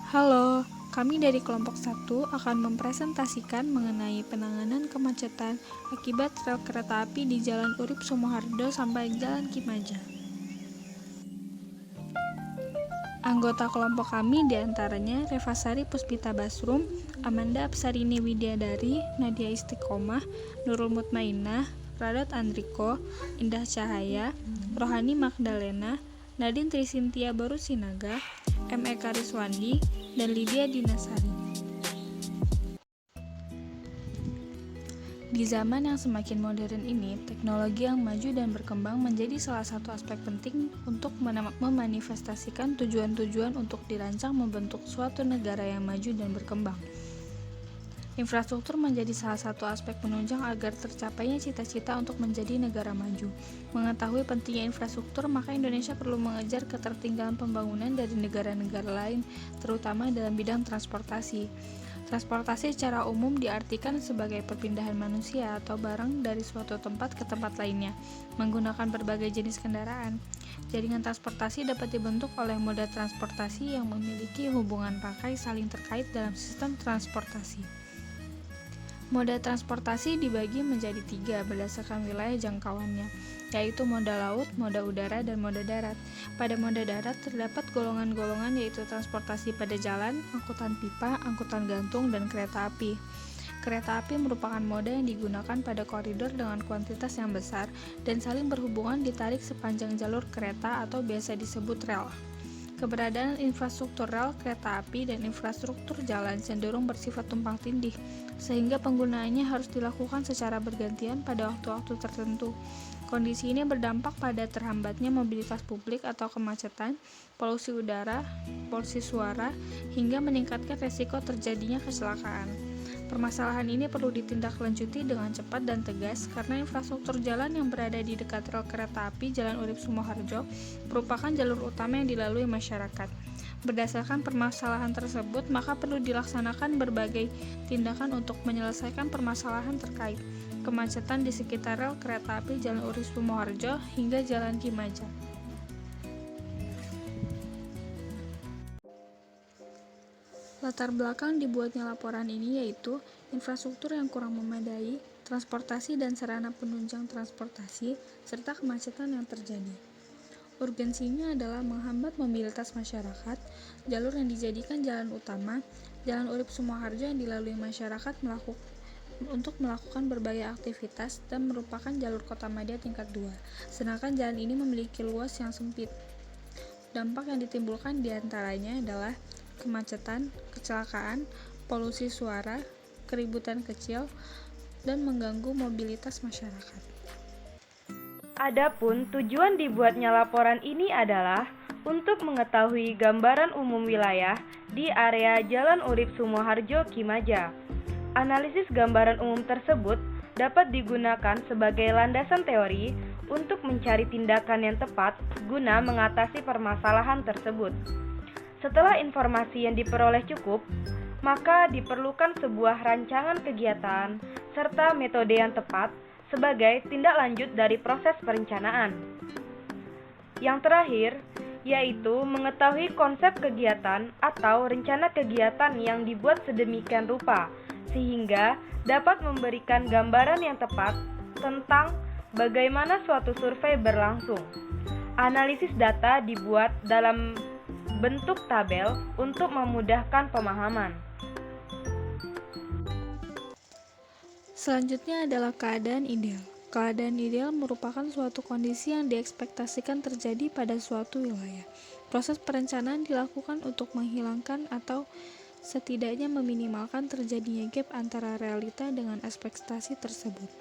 Halo, kami dari kelompok 1 akan mempresentasikan mengenai penanganan kemacetan akibat rel kereta api di Jalan Urip Sumoharjo sampai Jalan Kimaja. Anggota kelompok kami diantaranya Revasari Puspita Basrum, Amanda Apsarini Widyadari, Nadia Istiqomah, Nurul Mutmainah, Radot Andriko, Indah Cahaya, Rohani Magdalena, Nadine Trisintia Barusinaga, M.E. Kariswandi, dan Lydia Dinasari. Di zaman yang semakin modern ini, teknologi yang maju dan berkembang menjadi salah satu aspek penting untuk memanifestasikan tujuan-tujuan untuk dirancang membentuk suatu negara yang maju dan berkembang. Infrastruktur menjadi salah satu aspek penunjang agar tercapainya cita-cita untuk menjadi negara maju. Mengetahui pentingnya infrastruktur, maka Indonesia perlu mengejar ketertinggalan pembangunan dari negara-negara lain, terutama dalam bidang transportasi. Transportasi secara umum diartikan sebagai perpindahan manusia atau barang dari suatu tempat ke tempat lainnya, menggunakan berbagai jenis kendaraan. Jaringan transportasi dapat dibentuk oleh moda transportasi yang memiliki hubungan pakai saling terkait dalam sistem transportasi. Moda transportasi dibagi menjadi 3 berdasarkan wilayah jangkauannya, yaitu moda laut, moda udara, dan moda darat. Pada moda darat terdapat golongan-golongan yaitu transportasi pada jalan, angkutan pipa, angkutan gantung, dan kereta api. Kereta api merupakan moda yang digunakan pada koridor dengan kuantitas yang besar dan saling berhubungan ditarik sepanjang jalur kereta atau biasa disebut rel. Keberadaan infrastruktur rel, kereta api, dan infrastruktur jalan cenderung bersifat tumpang tindih, sehingga penggunaannya harus dilakukan secara bergantian pada waktu-waktu tertentu. Kondisi ini berdampak pada terhambatnya mobilitas publik atau kemacetan, polusi udara, polusi suara, hingga meningkatkan resiko terjadinya kecelakaan. Permasalahan ini perlu ditindaklanjuti dengan cepat dan tegas karena infrastruktur jalan yang berada di dekat rel kereta api Jalan Urip Sumoharjo merupakan jalur utama yang dilalui masyarakat. Berdasarkan permasalahan tersebut, maka perlu dilaksanakan berbagai tindakan untuk menyelesaikan permasalahan terkait kemacetan di sekitar rel kereta api Jalan Urip Sumoharjo hingga Jalan Kimaja. Latar belakang dibuatnya laporan ini yaitu infrastruktur yang kurang memadai, transportasi dan sarana penunjang transportasi, serta kemacetan yang terjadi. Urgensinya adalah menghambat mobilitas masyarakat, jalur yang dijadikan jalan utama, Jalan Urip Sumoharjo yang dilalui masyarakat untuk melakukan berbagai aktivitas dan merupakan jalur kota madya tingkat 2, sedangkan jalan ini memiliki luas yang sempit. Dampak yang ditimbulkan diantaranya adalah kemacetan, kecelakaan, polusi suara, keributan kecil, dan mengganggu mobilitas masyarakat. Adapun tujuan dibuatnya laporan ini adalah untuk mengetahui gambaran umum wilayah di area Jalan Urip Sumoharjo Kimaja. Analisis gambaran umum tersebut dapat digunakan sebagai landasan teori untuk mencari tindakan yang tepat guna mengatasi permasalahan tersebut. Setelah informasi yang diperoleh cukup, maka diperlukan sebuah rancangan kegiatan serta metode yang tepat sebagai tindak lanjut dari proses perencanaan. Yang terakhir, yaitu mengetahui konsep kegiatan atau rencana kegiatan yang dibuat sedemikian rupa, sehingga dapat memberikan gambaran yang tepat tentang bagaimana suatu survei berlangsung. Analisis data dibuat dalam bentuk tabel untuk memudahkan pemahaman. Selanjutnya adalah keadaan ideal. Keadaan ideal merupakan suatu kondisi yang diekspektasikan terjadi pada suatu wilayah. Proses perencanaan dilakukan untuk menghilangkan atau setidaknya meminimalkan terjadinya gap antara realita dengan ekspektasi tersebut.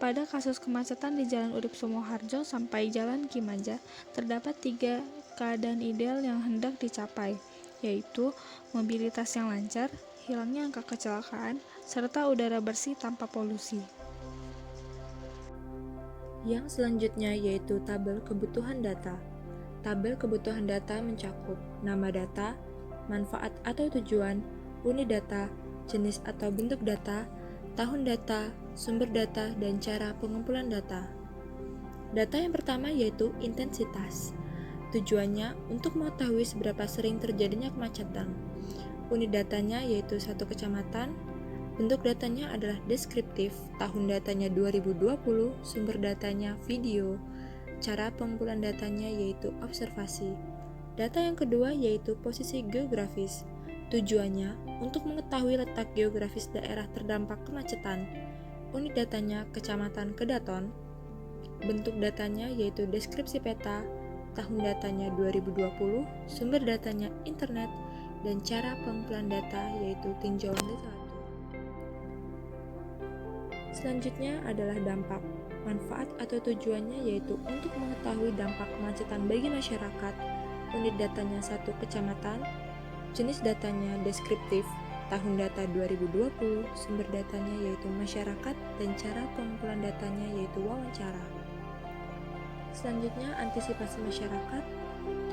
Pada kasus kemacetan di Jalan Urip Sumoharjo sampai Jalan Kimaja, terdapat 3 keadaan ideal yang hendak dicapai, yaitu mobilitas yang lancar, hilangnya angka kecelakaan, serta udara bersih tanpa polusi. Yang selanjutnya yaitu tabel kebutuhan data. Tabel kebutuhan data mencakup nama data, manfaat atau tujuan, unit data, jenis atau bentuk data, tahun data, sumber data, dan cara pengumpulan data. Data yang pertama yaitu intensitas. Tujuannya untuk mengetahui seberapa sering terjadinya kemacetan. Unit datanya yaitu satu kecamatan. Bentuk datanya adalah deskriptif, tahun datanya 2020, sumber datanya video. Cara pengumpulan datanya yaitu observasi. Data yang kedua yaitu posisi geografis. Tujuannya untuk mengetahui letak geografis daerah terdampak kemacetan. Unit datanya kecamatan Kedaton. Bentuk datanya yaitu deskripsi peta, tahun datanya 2020, sumber datanya internet, dan cara pengumpulan data yaitu tinjauan literatur. Selanjutnya adalah dampak. Manfaat atau tujuannya yaitu untuk mengetahui dampak kemacetan bagi masyarakat. Unit datanya satu kecamatan. Jenis datanya deskriptif, tahun data 2020, sumber datanya yaitu masyarakat, dan cara pengumpulan datanya yaitu wawancara. Selanjutnya, antisipasi masyarakat.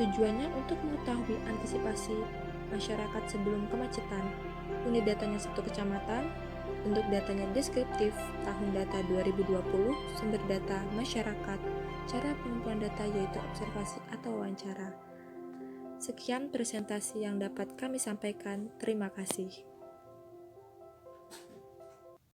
Tujuannya untuk mengetahui antisipasi masyarakat sebelum kemacetan. Unit datanya satu kecamatan. Bentuk datanya deskriptif, tahun data 2020, sumber data masyarakat, cara pengumpulan data yaitu observasi atau wawancara. Sekian presentasi yang dapat kami sampaikan. Terima kasih.